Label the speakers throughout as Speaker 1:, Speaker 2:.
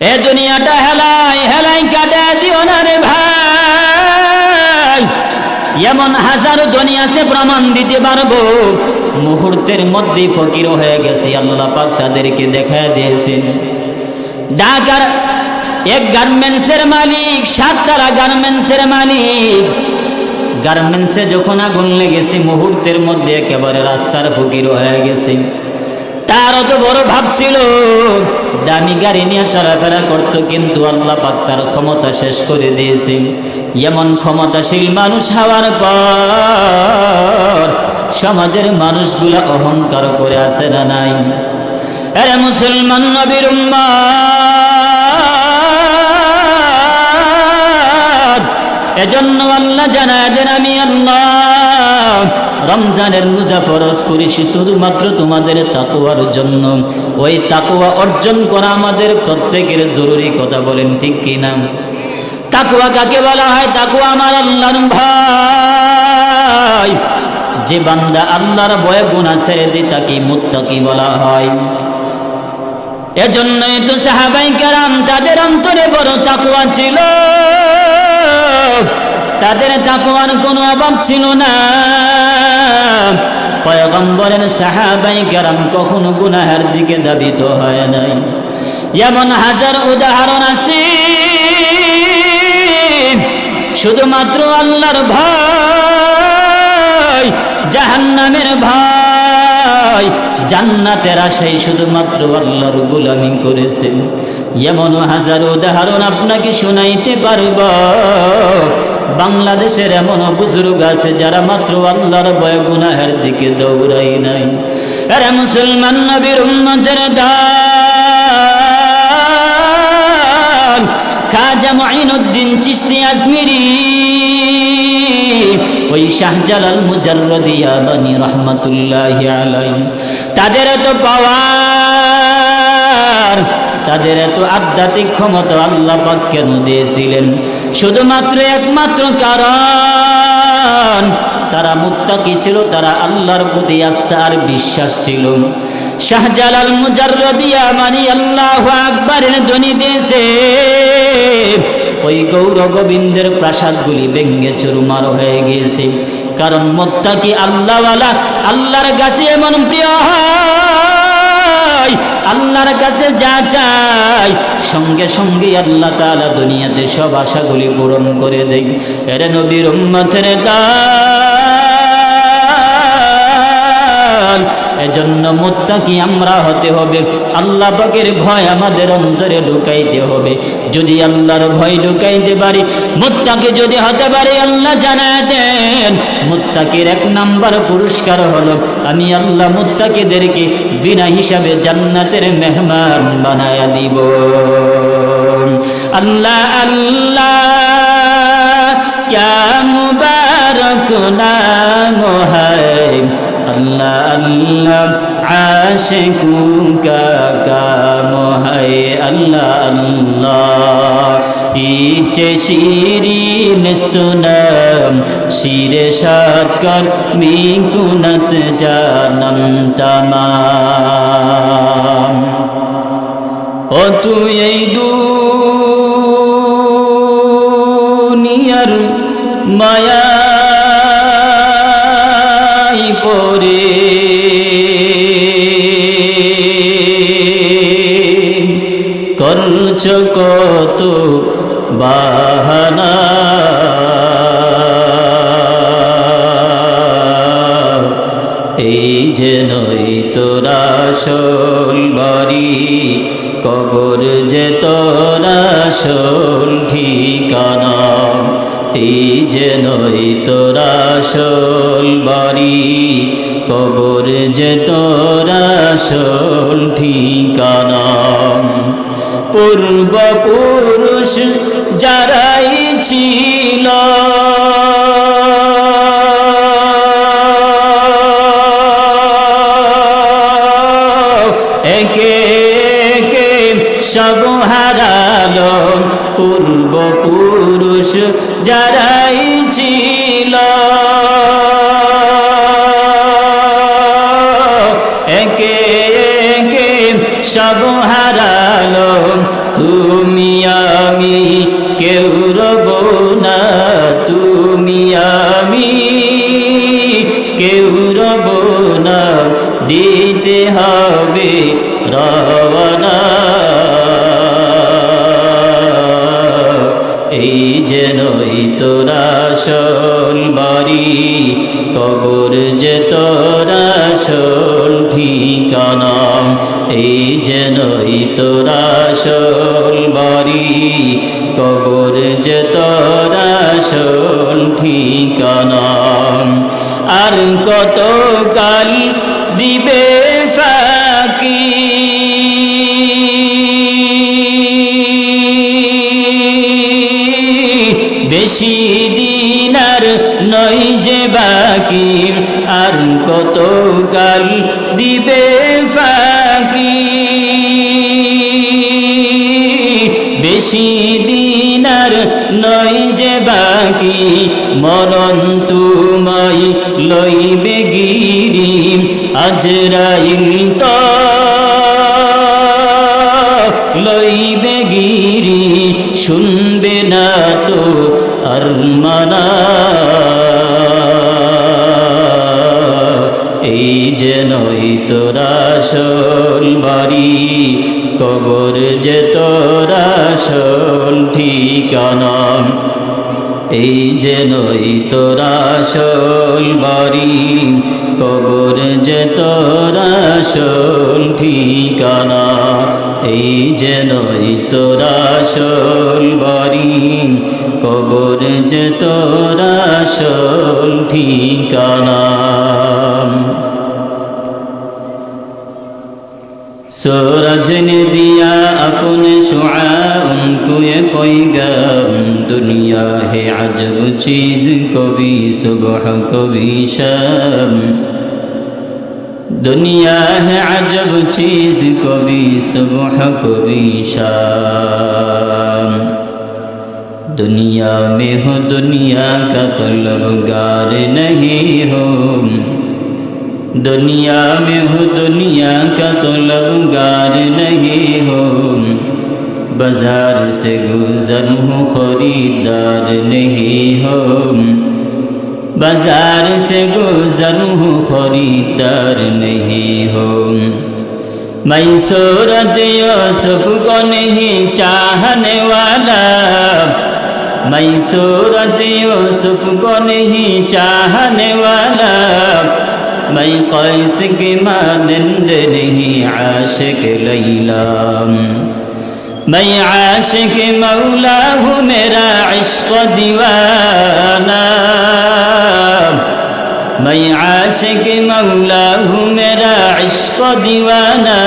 Speaker 1: এ দুনিয়াটা হেলাই হেলাই কাটে দিও না রে ভাই। এমন হাজারো দুনিয়া আছে প্রমাণ দিতে পারবো মুহূর্তের মধ্যেই ফকির হয়ে গেছে, আল্লাহ পাক তাদেরকে দেখায় দিয়েছেন। ঢাকার এক গার্মেন্টসের মালিক, 7 তারা গার্মেন্টসের মালিক, গার্মেন্টসে যখন আগুন লেগেছে মুহূর্তের মধ্যে একেবারে রাস্তার ফকির হয়ে গেছে। তারও তো বড় ভাব ছিল, দামি গাড়ি নিয়ে চলাফেরা করত, কিন্তু আল্লাহ পাক তার ক্ষমতা শেষ করে দিয়েছে। এমন ক্ষমতাশীল মানুষ হওয়ার পর সমাজের মানুষগুলা অহংকার করে আছে না নাই? আরে মুসলমান নবীর উম্মত, এজন্য আল্লাহ জানায় দেন আমি আল্লাহ রমজানের রোজা ফরজ করেছি শুধুমাত্র তোমাদের তাকওয়ার জন্য। ওই তাকওয়া অর্জন করা আমাদের প্রত্যেকের জরুরি, কথা বলেন ঠিক কিনা? তাকওয়া কাকে বলা হয়? তাকওয়া আমার আল্লাহর ভয়। যে বান্দা আল্লাহর ভয়ে গুনাহ ছেড়ে দেয় তাকে মুত্তাকি বলা হয়। এজন্যই তো সাহাবায়ে কেরাম তাদের অন্তরে বড় তাকওয়া ছিল, তাদের তাকওয়ার কোনো অভাব ছিল না। পয়গম্বরের সাহাবায়ে কেরাম কখনো গুনাহের দিকে ধাবিত হয় নাই। এমন হাজার উদাহরণ আছে। শুধুমাত্র আল্লাহর ভয়, জাহান্নামের ভয়, জান্নাতের আশায় শুধুমাত্র আল্লাহর গোলামি করেছেন। এমন হাজার উদাহরণ আপনাকে শোনাইতে পারব। বাংলাদেশের এমন বুজুর্গ আছে যারা মাত্র আল্লাহর ভয়ে গুনাহের দিকে দৌড়াই নাই। আরে মুসলমান নবীর উম্মতের দল খাজা মুঈনুদ্দিন চিশতি আজমিরি, ওই শাহজালাল মুজাররদিয়া বানি রহমাতুল্লাহি আলাইহি, তাদের এত পাওয়ার, তাদের এত আধ্যাত্মিক ক্ষমতা আল্লাহ পাক কেন দিয়েছিলেন? শুধুমাত্র একমাত্র কারণ তারা মুত্তাকি ছিল, তারা আল্লাহর প্রতি আস্থা আর বিশ্বাস ছিল। শাহজালাল মুজাররদিয়া বানি আল্লাহু আকবারের ধ্বনি দিয়েছে, ওই গৌর গোবিন্দের প্রাসাদগুলি ভেঙে চুরমার হয়ে গিয়েছে। কারণ মুত্তাকি আল্লাহওয়ালা আল্লাহর কাছে এমন প্রিয় হয়, আল্লাহর কাছে যা চাই সঙ্গে সঙ্গে আল্লাহ তাআলা দুনিয়াতে সব আশাগুলি পূরণ করে দেয়। এর নবীর উম্মতের দল, এজন্য মুত্তাকি আমরা হতে হবে। আল্লাহ পাকের ভয় আমাদের অন্তরে ঢুকাইতে হবে। যদি আল্লাহর ভয় ঢুকাইতে পারি, মুত্তাকি যদি হতে পারি, আল্লাহ জানায় দেন মুত্তাকির 1 নাম্বার পুরস্কার হলো আমি আল্লাহ মুত্তাকিদেরকে বিনা হিসাবে জান্নাতের মেহমান বানায়া দিব। আল্লাহ আল্লাহ ক্যা মুবারক নাম হ্যায়, আল্লাহ আল্লাহ আশিকু কা কাম হ্যায়, আল্লাহ আল্লাহ ইচে শিরিন স্তনাম শিরে সাকর মিকুনত জানম তামাম। ও তুই এই দুনিয়ার মায়া পরে করছ কত বাহানা, এই যে নই তোরা আসল বাড়ি, কবর যে তোরা আসল ঠিকানা। এই যে নই তোরা আসল বাড়ি, কবর যে তোরা আসল ঠিকানা। পূর্বপুরুষ যারাই ছিল একে একে সব হারালো। পূর্বপুরুষ যারাই ছিল একে একে সব হারালো। তুমি আমি কেউ রব না, তুমি আমি কেউ রব না, দিতে হবে রওনা। এই যেনই তোরা আসল বাড়ি, কবর যে তোরা আসল ঠিকানা। এই যেনই তোরা আসল বাড়ি, কবর যে তোরা আসল ঠিকানা। আর কত কাল দিবে ফাঁকি, বেশি দিন আর নয় যে বাকি। আর কত কাল দিবে ফাঁকি, বেশি দিন আর নয় যে বাকি। মরণ তুমাই লইবে গিরি, আজরাইল তো লইবে গিরি, শুনবে না তো আর মানা। এই যেনই তোরা আসল বাড়ি, কবর যে তোরা আসল ঠিকানা। এই যেনই তোরা আসল বাড়ি, কবর যে তোরা আসল ঠিকানা। এই যেনই তোরা আসল বাড়ি, কবর যে তোরা আসল ঠিকানা। सूरज ने दिया अपने शुआ उनको ये पैगाम, दुनिया है अजब चीज, कभी सुबह कभी शाम। दुनिया है अजब चीज, कभी सुबह कभी शाम। दुनिया में हो दुनिया का तलबगार नहीं हो, दुनिया में हो दुनिया का तलबगार नहीं हो। बाजार से गुजर हो खरीदार नहीं हो, बाजार से गुजर हो खरीदार नहीं हो। मैं सूरत यूसुफ को नहीं चाहने वाला, मैं सूरत यूसुफ को नहीं चाहने वाला। मैं कैस की मानंद नहीं आशिक लैला, मैं आशिक मौला हूँ मेरा इश्क दीवाना। मैं आशिक मौला हूँ मेरा इश्क दीवाना।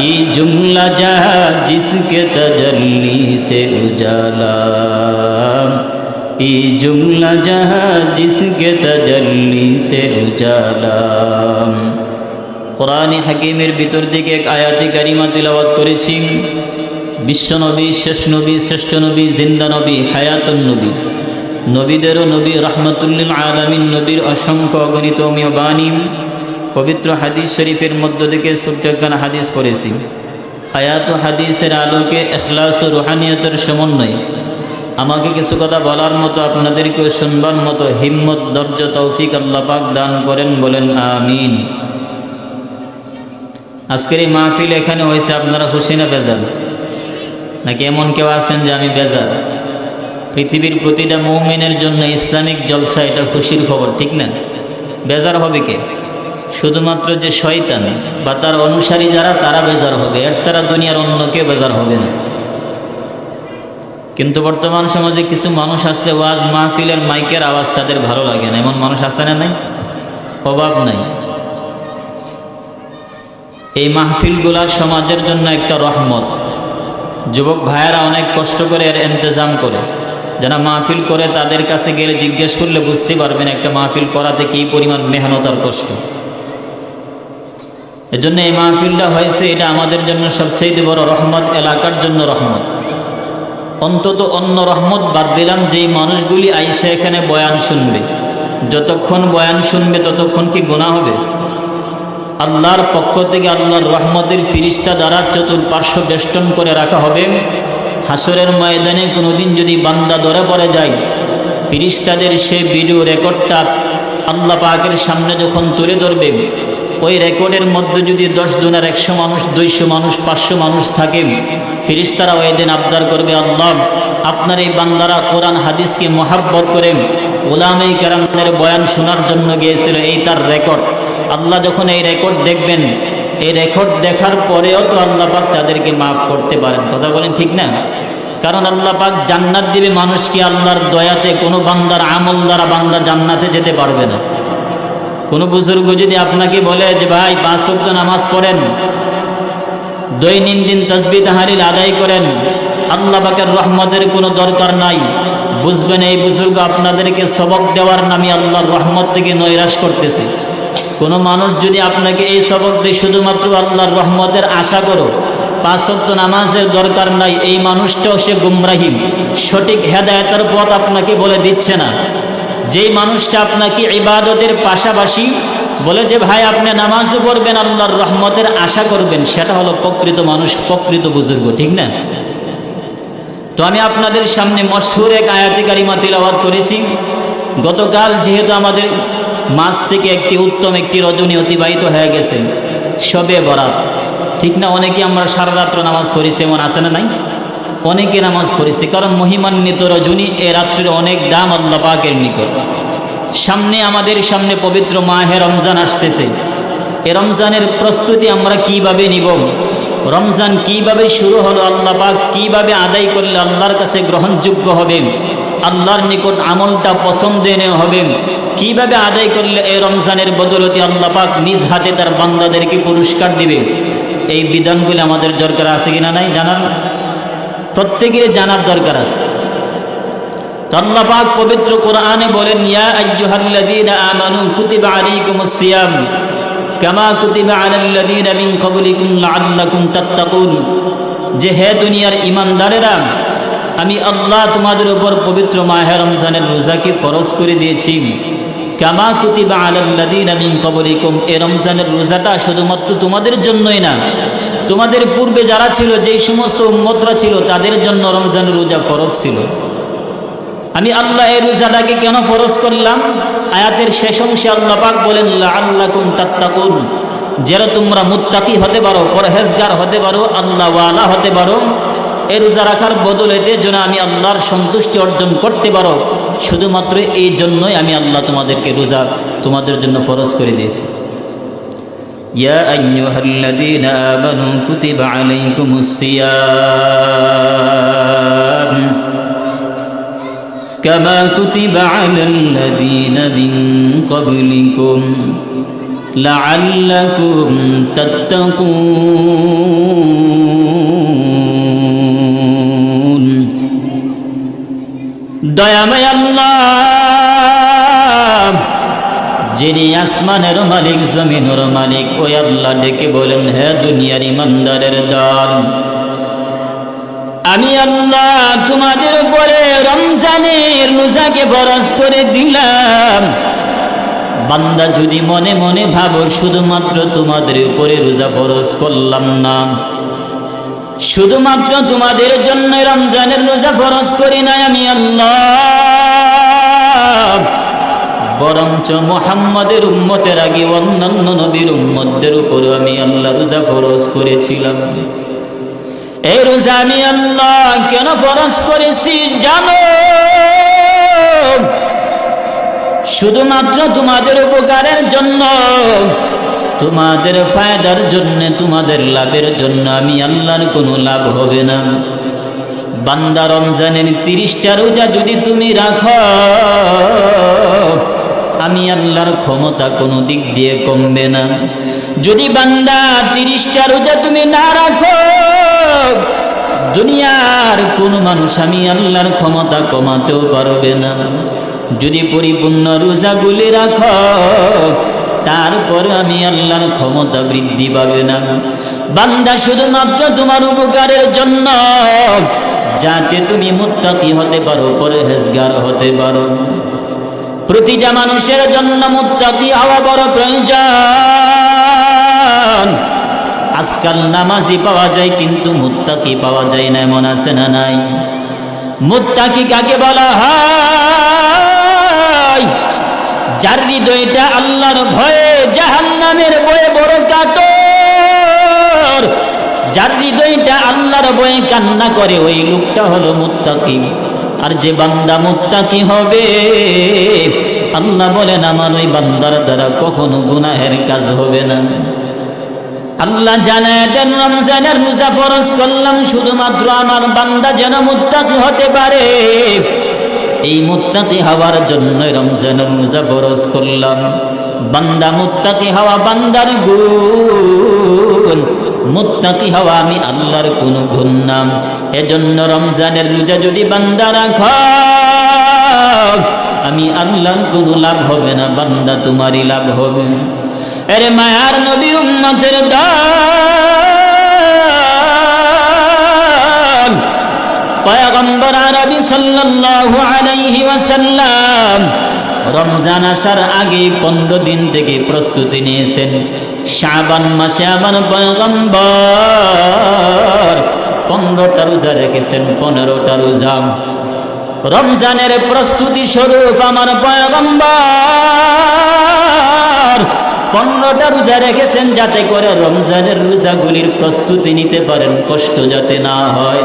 Speaker 1: ये जुमला जहाँ जिसके तजल्ली से उजाला, ये जुमला जहाँ जिसके तजल्ली से उजाला। कुरान हकीमेर ভিতর থেকে এক আয়াতে কারিমা তিলাওয়াত করেছি। বিশ্ব নবী, শেষ নবী, শ্রেষ্ঠ নবী, জিন্দা নবী, হায়াতুন নবী, নবীদেরও নবী, রহমাতুল্লিল আলামিন নবীর অসংখ্য অগণিত অমীয় বাণী পবিত্র হাদিস শরীফের মধ্য থেকে ছোট্ট একখানা হাদিস পড়েছি। আয়াত ও হাদিসের আলোকে ইখলাস ও রুহানিয়তের সমন্বয়ে আমাকে কিছু কথা বলার মতো, আপনাদেরকেও শুনবার মতো হিম্মত, ধৈর্য, তৌফিক আল্লাহ পাক দান করেন, বলেন আমিন। আজকের এই মাহফিল এখানে হয়েছে, আপনারা খুশি না বেজার? নাকি এমন কেউ আছেন যে আমি বেজার? পৃথিবীর প্রতিটা মুমিনের জন্য ইসলামিক জলসা এটা খুশির খবর, ঠিক না? বেজার হবে কে? শুধুমাত্র যে শয়তান বা তার অনুসারী যারা, তারা বেজার হবে, এর ছাড়া দুনিয়ার অন্য কেউ বেজার হবে না। কিন্তু বর্তমান সমাজে কিছু মানুষ আসলে ওয়াজ মাহফিলের মাইকের আওয়াজ তাদের ভালো লাগে না, এমন মানুষ আছে না? নাই? অভাব নাই। এই মাহফিলগুলার সমাজের জন্য একটা রহমত। যুবক ভাইয়েরা অনেক কষ্ট করে এর ইন্তজাম করে, যারা মাহফিল করে তাদের কাছে গেলে জিজ্ঞেস করলে বুঝতে পারবেন একটা মাহফিল করাতে কী পরিমাণ মেহনত আর কষ্ট। এজন্য এই মাহফিলটা হয়েছে, এটা আমাদের জন্য সবচেয়ে বড় রহমত, এলাকার জন্য রহমত। অন্তত অন্য রহমত বাদ দিলাম, যেই মানুষগুলি আইসা এখানে বয়ান শুনবে, যতক্ষণ বয়ান শুনবে ততক্ষণ কি গুনাহ হবে? আল্লাহর পক্ষ থেকে আল্লাহর রহমতের ফিরিস্তা দ্বারা চতুর্পার্শ্ব বেষ্টন করে রাখা হবে। হাসরের ময়দানে কোনোদিন যদি বান্দা ধরে পড়ে যায়, ফিরিস্তাদের সে ভিডিও রেকর্ডটা আল্লাহ পাকের সামনে যখন তুলে ধরবে, ওই রেকর্ডের মধ্যে যদি 10 দুনার 100 মানুষ, 200 মানুষ, 500 মানুষ থাকে, ফিরিস্তারা ওই দিন আবদার করবে, আল্লাহ আপনার এই বান্দারা কোরআন হাদিসকে মহাব্বত করে উলামায়ে কেরামের বয়ান শোনার জন্য গিয়েছিল, এই তার রেকর্ড। আল্লাহ যখন এই রেকর্ড দেখবেন, এই রেকর্ড দেখার পরেও তো আল্লাহ পাক তাদেরকে মাফ করতে পারেন। কথা বলেন ঠিক না? কারণ আল্লাহ পাক জান্নাত দিবে মানুষকে আল্লাহর দয়াতে। কোনো বান্দার আমল দ্বারা বান্দা জান্নাতে যেতে পারবে না। কোনো বুজুর্গ যদি আপনাকে বলে যে ভাই 5 ওয়াক্ত নামাজ পড়েন, দৈনন্দিন তাসবিহ তাহলিল আদায় করেন, আল্লাহ পাকের রহমতের কোনো দরকার নাই, বুঝবেন এই বুজুর্গ আপনাদেরকে সবক দেওয়ার নামে আল্লাহর রহমত থেকে নৈরাশ করতেছে। কোনো মানুষ যদি আপনাকে এই সবক দিয়ে শুধুমাত্র আল্লাহর রহমতের আশা করো, 5 ওয়াক্ত নামাজের দরকার নাই, এই মানুষটাও সে গুমরাহি, সঠিক হেদায়েতের পথ আপনাকে বলে দিচ্ছে না। যেই মানুষটা আপনাকে ইবাদতের পাশাপাশি বলে যে ভাই আপনি নামাজও পড়বেন, আল্লাহর রহমতের আশা করবেন, সেটা হলো প্রকৃত মানুষ, প্রকৃত বুজুর্গ, ঠিক না? তো আমি আপনাদের সামনে মশহুর এক আয়াতে কারিমা তিলাওয়াত করেছি। গতকাল যেহেতু আমাদের মাস থেকে উত্তম একটি রজনী অতিবাহিত হয়ে গেছে, শবে বরাত, ঠিক না? অনেকে আমরা সারা রাত্র নামাজ পড়েছি, এমন আছে না নাই? অনেকে নামাজ পড়েছে, কারণ মহিমান্বিত রজনী, এ রাত্রির অনেক দাম আল্লাহ পাকের নিকট। সামনে আমাদের সামনে পবিত্র মাহে রমজান আসতেছে। এ রমজানের প্রস্তুতি আমরা কিভাবে নিব? রমজান কিভাবে শুরু হলো, আল্লাহ পাক কিভাবে আদায় করলে আল্লাহর কাছে গ্রহণযোগ্য হবে, আল্লাহর নিকট আমলটা পছন্দনীয় হবে, কিভাবে আদায় করলে এই রমজানের বদৌলতে আল্লাহ পাক নিজ হাতে তার বান্দাদেরকে পুরস্কার দিবে, এই বিধানগুলি আমাদের দরকার আছে কিনা নাই জানার? প্রত্যেকের জানার দরকার আছে। আল্লাহ পাক পবিত্র কোরআনে বলেন, ইয়া আইয়ুহাল্লাযীনা আমানু কুতিবা আলাইকুমুস সিয়াম কামা কুতিবা আলাল্লাযীনা মিন ক্বাবলিকুম লাআল্লাকুম তাত্তাকুন। যে হে দুনিয়ার ঈমানদারেরা, আমি আল্লাহ তোমাদের উপর পবিত্র মাহে রমজানের রোজাকে ফরজ করে দিয়েছি। কামা কুতিবা আলাল্লাযীনা মিন ক্বাবলিকুম, এই রমজানের রোজাটা শুধুমাত্র তোমাদের জন্যই না, তোমাদের পূর্বে যারা ছিল, যেই সমস্ত উম্মতরা ছিল, তাদের জন্য রমজানের রোজা ফরজ ছিল। আমি আল্লাহ এই রোজাটাকে কেন ফরজ করলাম? আয়াতের শেষ অংশে আল্লাহ পাক বলেন, লাআল্লাকুম তাত্তাকুন, যেন তোমরা মুত্তাকি হতে পারো, পরহেজগার হতে পারো, আল্লাহ ওয়ালা হতে পারো। এই রোজা রাখার বদলেতে যেন আমি আল্লাহর সন্তুষ্টি অর্জন করতে পারো, শুধুমাত্র এই জন্যই আমি আল্লাহ তোমাদেরকে রোজা তোমাদের জন্য ফরজ করে দিয়েছি। ইয়া আইয়ুহাল্লাযীনা আমানু কুতিবা আলাইকুমুস সিয়াম কামা কুতিবা আলাল্লাযীনা মিন ক্বাবলিকুম লাআল্লাকুম তাত্তাকুন। দয়াময় আল্লাহ, যিনি আসমানের মালিক, জমিনের মালিক, ওই আল্লাহ ডেকে বলেন, হে দুনিয়ার ইমানদারের দল, আমি আল্লাহ তোমাদের উপরে রমজানের রোজাকে ফরজ করে দিলাম। বান্দা যদি মনে মনে ভাবো শুধুমাত্র তোমাদের উপরে রোজা ফরজ করলাম না, শুধুমাত্র তোমাদের জন্য রমজানের রোজা ফরজ করি নাই আমি আল্লাহ, বরঞ্চ মুহাম্মাদের উম্মতের আগে অন্যান্য নবীর উম্মতদের উপরে আমি আল্লাহ রোজা ফরজ করেছিলাম। এই রোজা আমি আল্লাহ কেন ফরজ করেছি জানো? শুধুমাত্র তোমাদের উপকারের জন্য, তোমাদের ফায়দার জন্য, তোমাদের লাভের জন্য আমি আল্লাহর কোনো লাভ হবে না। বান্দা রমজানের 30টা রোজা যদি তুমি রাখো, আমি আল্লাহর ক্ষমতা কোনো দিক দিয়ে কমবে না। যদি বান্দা 30টা রোজা তুমি না রাখো, দুনিয়ার কোনো মানুষ আমি আল্লাহর ক্ষমতা কমাতেও পারবে না। যদি পরিপূর্ণ রোজাগুলি রাখো, তারপর আমি আল্লাহর ক্ষমতা বৃদ্ধি পাবে না। বান্দা শুধুমাত্র তোমার উপকারের জন্য, যাতে তুমি মুত্তাকি হতে পারো, পরহেজগার হতে পারো। প্রতিটা মানুষের জন্য মুত্তাকি হওয়া বড় প্রয়োজন। বাজান, আজকাল নামাজি পাওয়া যায় কিন্তু মুত্তাকি পাওয়া যায় না, এমন আছে না নাই? মুত্তাকি কাকে বলা হয়? যার হৃদয়টা আল্লাহর ভয়ে জাহান্নামের ভয়ে বড় কাতর, যার হৃদয়টা আল্লাহর ভয়ে কান্না করে, ওই লোকটা হলো মুত্তাকি। আর যে বান্দা মুত্তাকি হবে, আল্লাহ বলেন আমার ওই বান্দার দ্বারা কখনো গুনাহের কাজ হবে না। আল্লাহ জানায় দেন, রমজানের রোজা ফরজ করলাম শুধুমাত্র আমার বান্দা যেন মুত্তাকি হতে পারে। এই মুত্তাকি হওয়ার জন্য রমজানের রোজা ফরজ করলাম। বান্দা মুত্তাকি হওয়া বান্দার গুণ, মুত্তাকি হওয়া আমি আল্লাহর কোন গুণ না। এজন্য রমজানের রোজা যদি বান্দা রাখো, আমি আল্লাহর কোনো লাভ হবে না, বান্দা তোমারই লাভ হবে। এরে মায়ার নবীর উম্মতের দল, পয়গম্বর আরবি সাল্লাল্লাহু আলাইহি ওয়াসাল্লাম রমজান আসার আগে 15 দিন থেকে প্রস্তুতি নিয়েছেন। শাবান মাসে আমার পয়গম্বর 15টা রোজা রেখেছেন, 15টা রোজা। রমজানের প্রস্তুতি স্বরূপ আমার পয়গম্বর 15টা রোজা রেখেছেন, যাতে করে রমজানের রোজাগুলির প্রস্তুতি নিতে পারেন, কষ্ট যাতে না হয়।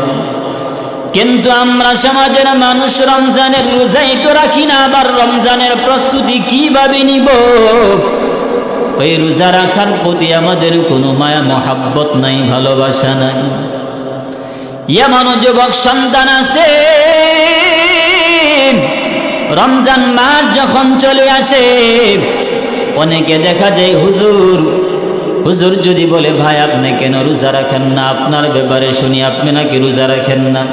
Speaker 1: কিন্তু আমরা সমাজের মানুষ রমজানের রোজাই তো রাখি না, আবার রমজানের প্রস্তুতি কিভাবে নিব? ওই রোজা রাখার প্রতি আমাদের কোনো মায়া মহাব্বত নাই, ভালোবাসা নাই। এমন যুবক সন্তান আছে, রমজান মাস যখন চলে আসে, অনেকে দেখা যায় হুজুর হুজুর যদি বলে ভাই আপনি কেন রোজা রাখেন না, আপনার ব্যাপারে শুনি আপনি নাকি রোজা রাখেন না।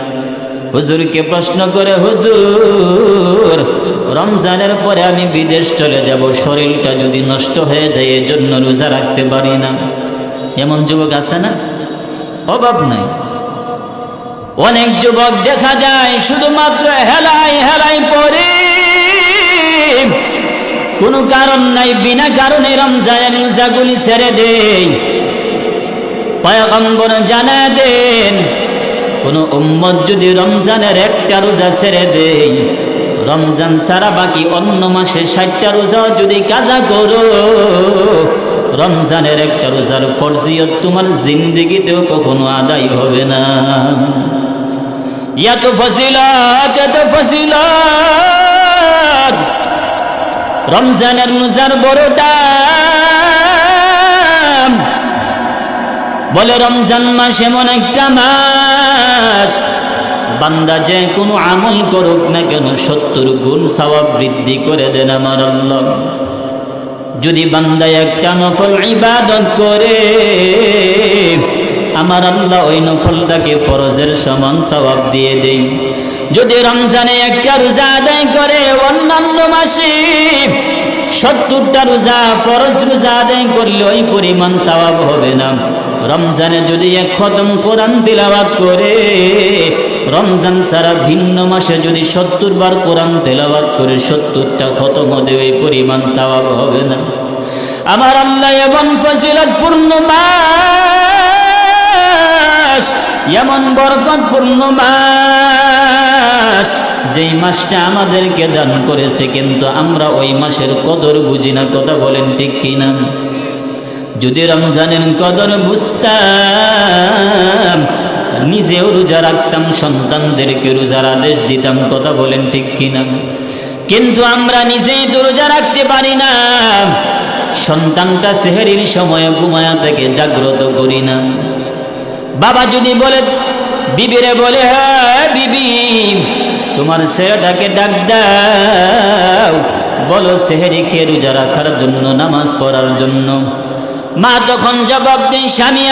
Speaker 1: হুজুরকে প্রশ্ন করে, হুজুর রমজানের পরে আমি বিদেশ চলে যাব, শরীরটা যদি নষ্ট হয়ে যায় এজন্য রোজা রাখতে পারি না। এমন যুবক আছে না? অভাব নাই। অনেক যুবক দেখা যায় শুধুমাত্র হেলাই হেলাই পরে, কোনো কারণ নাই, বিনা কারণে রমজানের রোজাগুলি ছেড়ে দেয়। পয়গম্বর জানায় দেন, কোন উম্মত যদি রমজানের একটা রোজা ছেড়ে দেয়, রমজান ছাড়া বাকি অন্য মাসে 60টা রোজা যদি কাজা করো, রমজানের একটা রোজার ফরজিয়ত তোমার জিন্দেগিতেও কখনো আদায় হবে না। এত ফজিলত, এত ফজিলত, রমজানের রোজার বড়টা বলে। রমজান মাস এমন একটা মাস, বান্দা যে কোনো আমল করুক না কেন 70 গুণ সওয়াব বৃদ্ধি করে দেন আমার আল্লাহ। যদি বান্দা একটা নফল ইবাদত করে, আমার আল্লাহ ওই নফলটাকে ফরজের সমান সওয়াব দিয়ে দেয়। যদি রমজানে একটা রোজা আদায় করে, অন্যান্য মাসে 70টা রোজা ফরজ রোজা আদায় করলে ওই পরিমাণ সওয়াব হবে না। রমজানে যদি এক খতম কোরআন তিলাওয়াত করে, রমজান ছাড়া ভিন্ন মাসে যদি 70 বার কোরআন তেলাওয়াত করে 70টা খতম হবে, ওই পরিমাণ সওয়াব হবে না। আমার আল্লাহ এমন ফজিলতপূর্ণ মাস, এমন বরকতপূর্ণ মাস, যেই মাসটা আমাদেরকে দান করেছে, কিন্তু আমরা ওই মাসের কদর বুঝি না। কথা বলেন ঠিক কিনা? যদি রমজানের কদর বুঝতাম, নিজেও রোজা রাখতাম, সন্তানদেরকে রোজার আদেশ দিতাম। কথা বলেন ঠিক কিনা? কিন্তু আমরা নিজেই তো রোজা রাখতে পারি না, সন্তানটা সেহরির সময় ঘুমায়া থেকে জাগ্রত করি না। বাবা যদি বলে, বিবিরে বলে, হ্যাঁ বিবি তোমার ছেলেটাকে ডাক দাও, বলো সেহরি খেয়ে রোজা রাখার জন্য, নামাজ পড়ার জন্য। মা তখন জবাব দেয়, স্বামী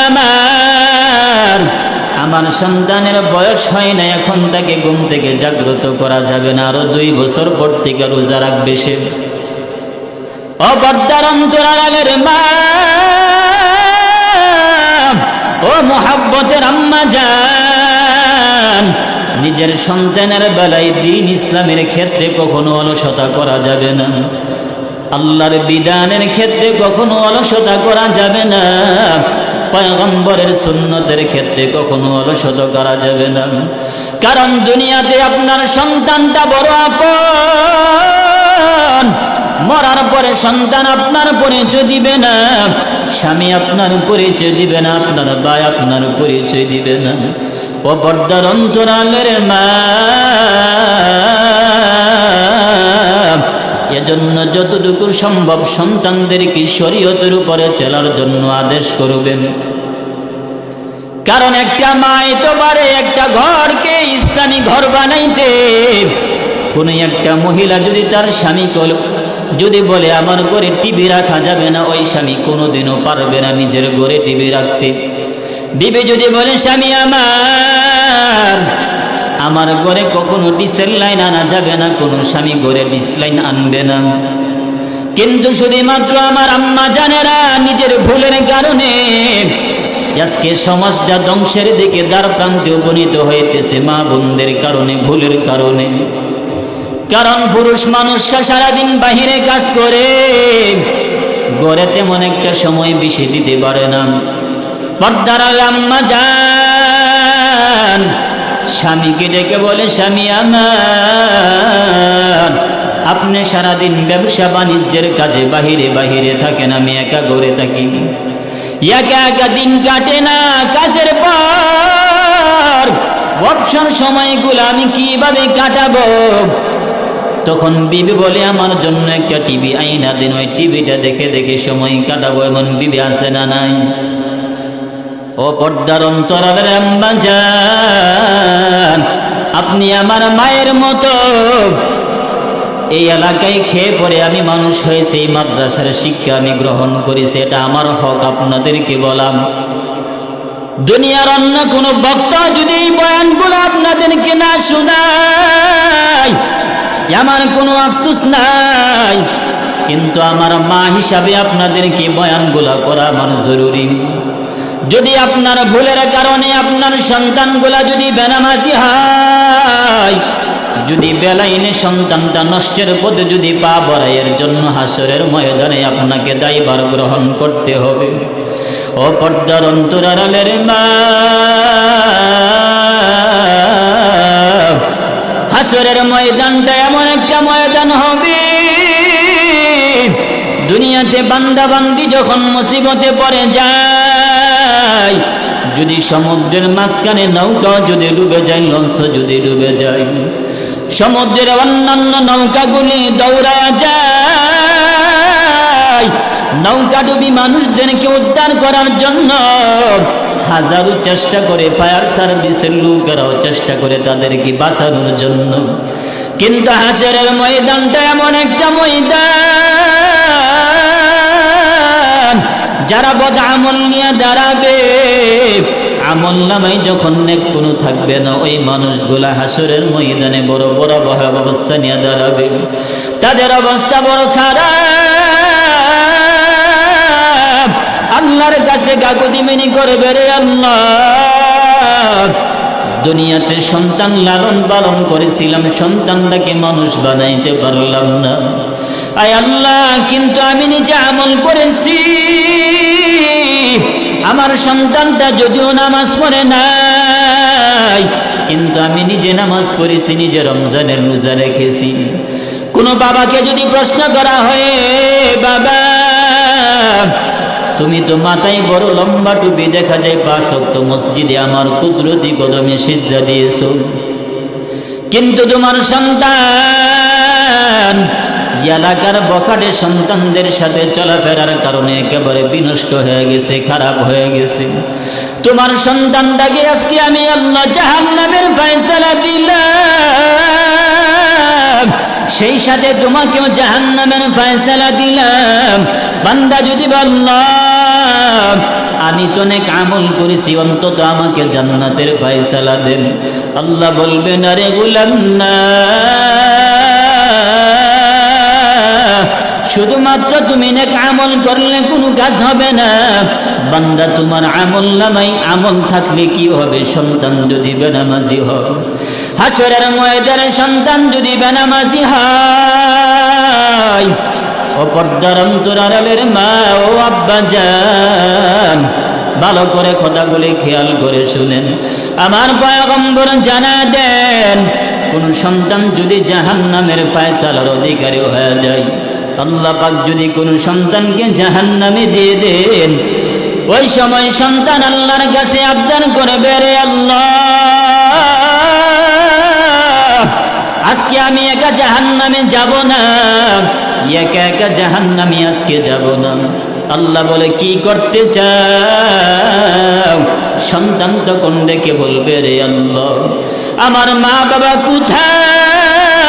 Speaker 1: আমার সন্তানের বয়স হয় না, এখন তাকে ঘুম থেকে জাগ্রত করা যাবে না, আরো 2 বছর পর থেকে রোজা রাখবে সে। অবদ্দার অন্তরালের মা, ও মুহাব্বতের আম্মা জান, নিজের সন্তানের বেলায় দ্বীন ইসলামের ক্ষেত্রে কখনো অলসতা করা যাবে না। আল্লাহর বিধানের ক্ষেত্রে কখনো অলসতা করা যাবে না, পয়গম্বরের সুন্নতের ক্ষেত্রে কখনো অলসতা করা যাবে না। কারণ দুনিয়াতে আপনার সন্তানটা বড় আপন, মরার পরে সন্তান আপনার পরিচয় দিবে না, স্বামী আপনার পরিচয় দিবে না, আপনার ভাই আপনার পরিচয় দিবে না। ও পর্দার অন্তরালের মা, এজন্য যতটুকু সম্ভব সন্তানদেরকে শরীয়তের উপরে চলার জন্য আদেশ করবেন। কারণ একটা মাই তো পারে একটা ঘরকে ইসলামী ঘর বানাইতে। কোন একটা মহিলা যদি তার স্বামীকে যদি বলে আমার ঘরে টিভি রাখা যাবে না, ওই স্বামী কোনোদিনও পারবে না নিজের ঘরে টিভি রাখতে। বিবি যদি বলে স্বামী আমার ঘরে কখনো ডিসেল লাইন আনা যাবে না, কোনো স্বামী ঘরে ডিস লাইন আনবে না। কিন্তু শুধুমাত্র আমার আম্মা জানেরা নিজের ভুলের কারণে আজকে সমাজটা ধ্বংসের দিকে দ্বার প্রান্তে উপনীত হইতেছে, মা বোনদের কারণে, ভুলের কারণে। কারণ পুরুষ মানুষরা সারাদিন বাহিরে কাজ করে, ঘরে তেমন একটা সময় বেশি দিতে পারে না। পর্দার আম্মা জান স্বামীকে ডেকে বলে স্বামী আমার, আপনি সারাদিন ব্যবসা বাণিজ্যের কাজে বাহিরে বাহিরে থাকেন, আমি একা ঘরে থাকি, একা একা দিন কাটে না, কাজের পর অবসর সময়গুলো আমি কিভাবে কাটাবো? তখন বিবি বলে আমার জন্য একটা টিভি আইনা দিন, ওই টিভিটা দেখে দেখে সময় কাটাবো। এমন বিবি আছে না নাই? ও পর্দার অন্তরালের আম্মা জান, আপনি আমার মায়ের মতো। এই এলাকায় খেয়ে পরে আমি মানুষ হয়েছে, এই মাদ্রাসার শিক্ষা আমি গ্রহণ করেছি, এটা আমার হক আপনাদেরকে বলাম। দুনিয়ার অন্য কোনো বক্তা যদি এই বয়ানগুলো আপনাদেরকে না শোনায় আমার কোনো আফসোস নাই, কিন্তু আমার মা হিসাবে আপনাদেরকে বয়ানগুলো করা আমার জরুরি। যদি আপনার ভুলের কারণে আপনার সন্তানগুলা যদি বেনামাজি হয়, যদি বেলাইনে সন্তানটা নষ্টের পথে যদি পা বড়াইয়ের জন্য হাসরের ময়দানে আপনাকে দায়ভার গ্রহণ করতে হবে। ও পর্দার অন্তরালের মা, হাসরের ময়দানটা এমন একটা ময়দান হবে, দুনিয়াতে বান্দা বান্দি যখন মুসিবতে পড়ে যায়, যদি সমুদ্রের মাঝখানে নৌকাও যদি ডুবে যায়, লঞ্চ যদি ডুবে যায়, সমুদ্রের অন্যান্য নৌকাগুলি দৌড়ায় যায়, নৌকা ডুবি মানুষদেরকে উদ্ধার করার জন্য হাজারো চেষ্টা করে, ফায়ার সার্ভিসের লোকেরাও চেষ্টা করে তাদেরকে বাঁচানোর জন্য। কিন্তু হাসরের ময়দানটা এমন একটা ময়দান, যারা বদ আমল নিয়ে দাঁড়াবে, আমল নামাই যখন নেক কোনো থাকবে না, ওই মানুষগুলা হাসরের ময়দানে বড় বড় ভয়াবহ অবস্থা নিয়ে দাঁড়াবে। তাদের অবস্থা বড় খারাপ, আল্লাহর কাছে কাকুতি মিনি করবে, রে আল্লাহ, দুনিয়াতে সন্তান লালন পালন করেছিলাম, সন্তানটাকে মানুষ বানাইতে পারলাম না। আয় আল্লাহ, কিন্তু আমি নিজে আমল করেছি, আমার সন্তানটা যদিও নামাজ পড়ে নাই, কিন্তু আমি নিজে নামাজ পড়েছি, নিজে রমজানের রোজা রেখেছি। কোনো বাবাকে যদি প্রশ্ন করা হয়, বাবা তুমি তো মাথায় বড় লম্বা টুপি, দেখা যায় 5 ওয়াক্ত মসজিদে আমার কুদরতি কদমে সিজদা দিয়েছো, কিন্তু তোমার সন্তান এলাকার বখাটে সন্তানদের সাথে চলাফেরার কারণে একেবারে বিনষ্ট হয়ে গেছে, খারাপ হয়ে গেছে। তোমার সন্তানটাকে আজকে আমি আল্লাহ জাহান্নামের ফয়সালা দিলাম, সেই সাথে তোমাকেও জাহান্নামের ফয়সালা দিলাম। বান্দা যদি আল্লাহ আমি তো অনেক আমল করেছি, অন্তত আমাকে জান্নাতের ফয়সালা দেন। আল্লাহ বলবেন, আরে গোলাম না, শুধুমাত্র তুমি নেক আমল করলে কোনো কাজ হবে না। বান্দা তোমার আমল নামাই আমল থাকলে কি হবে? সন্তান যদি বেনামাজি হয়, হাসরের ময়দানে সন্তান যদি বেনামাজি হয়, ও পর্দার অন্তরালের মা ও আব্বা জান, ভালো করে কথাগুলি খেয়াল করে শুনেন। আমার পয়গম্বর জানা দেন, কোন সন্তান যদি জাহান্নামের ফয়সালার অধিকারী হয়ে যায়, আল্লাহ পাক যদি কোন সন্তানকে জাহান্নামে দিয়ে দেন, ওই সময় সন্তান আল্লাহর কাছে আবদার করবে, রে আল্লাহ, আজকে আমি একা জাহান্নামে যাব না, একা একা জাহান্নামে আজকে যাব না। আল্লাহ বলে, কি করতে চাও? সন্তান তখন ডেকে বলবে, রে আল্লাহ, আমার মা বাবা কোথায়?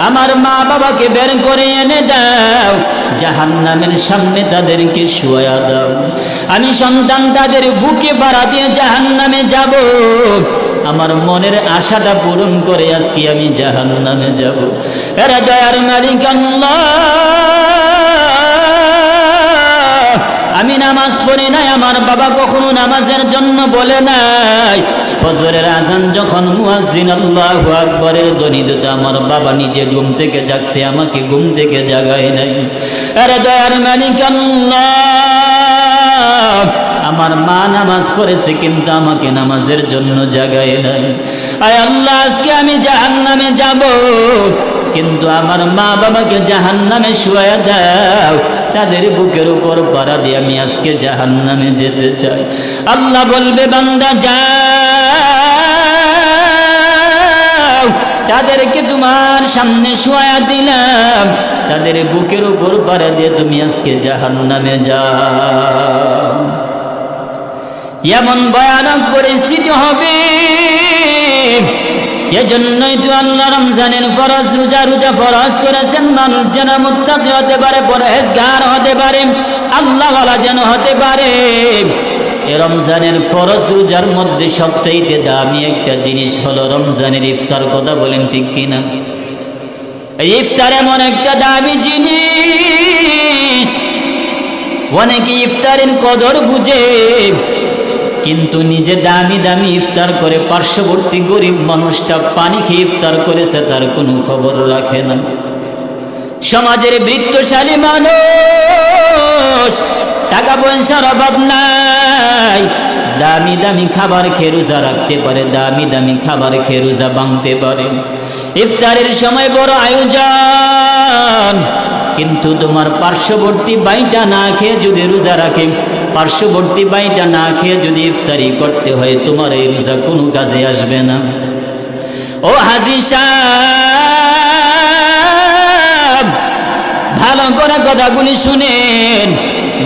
Speaker 1: আমার মা বাবাকে বের করে এনে দাও, জাহান্নামের সামনে তাদেরকে শুয়া দাও। আমি সন্তান তাদের বুকে পাড়া দিয়ে জাহান্নামে যাব। আমার মনের আশাটা পূরণ করে আজকে আমি জাহান্নামে যাব। এরা দয়ার মালিক আল্লাহ, আমি নামাজ পড়ি নাই, আমার বাবা কখনো নামাজের জন্য বলে নাই। ফজরের আজান যখন মুয়াজ্জিন আল্লাহু আকবারের ধ্বনি দিত, আমার বাবা নিজে ঘুম থেকে জাগছে, আমাকে ঘুম থেকে জাগায় নাই। আরে দয়ার মালিক আল্লাহ, আমার মা নামাজ পড়েছে কিন্তু আমাকে নামাজের জন্য জাগায় নাই। আয় আল্লাহ, আজকে আমি জাহান্নামে যাব, কিন্তু আমার মা বাবাকে জাহান্নামে শুয়ায়া দাও, তাদের বুকের উপর পাড়া দিয়ে আমি আজকে জাহান্নামে যেতে চাই। আল্লাহ বলবে, বান্দা যাও, তাদেরকে তোমার সামনে শুয়ায়া দিলাম, তাদের বুকের উপর পাড়া দিয়ে তুমি আজকে জাহান্নামে যাও। এমন ভয়ানক পরিস্থিতি হবে। এজন্যই তো আল্লাহ রমজানের ফরজ রোজা ফরজ করেছেন, মানুষ যেন মুত্তাকি হতে পারে, পরহেজগার হতে পারে, আল্লাহওয়ালা যেন হতে পারে। এই রমজানের ফরজ রোজার মধ্যে সবচাইতে দামি একটা জিনিস হলো রমজানের ইফতার। কথা বলেন ঠিক কিনা? এই ইফতার এমন একটা দামি জিনিস, অনেকে ইফতারের কদর বুঝে কিন্তু নিজে দামি দামি ইফতার করে, পার্শ্ববর্তী গরিব মানুষটা পানি খেয়ে ইফতার করেছে তার কোনো খবর রাখে না। সমাজের বৃত্তশালী মানুষ, টাকা পয়সার অভাব নাই, দামি দামি খাবার খেয়ে রোজা রাখতে পারে, দামি দামি খাবার খেয়ে রোজা ভাঙতে পারে। ইফতারের সময় বড় আয়োজন, কিন্তু তোমার পার্শ্ববর্তী বাইটা না খেয়ে যদি রোজা রাখে, পার্শ্ববর্তী বাইটা না খেয়ে যদি ইফতারি করতে হয়, তোমার এই রোজা কোনো কাজে আসবে না। ও হাজী সাহেব, ভালো করে কথাগুলি শুনেন,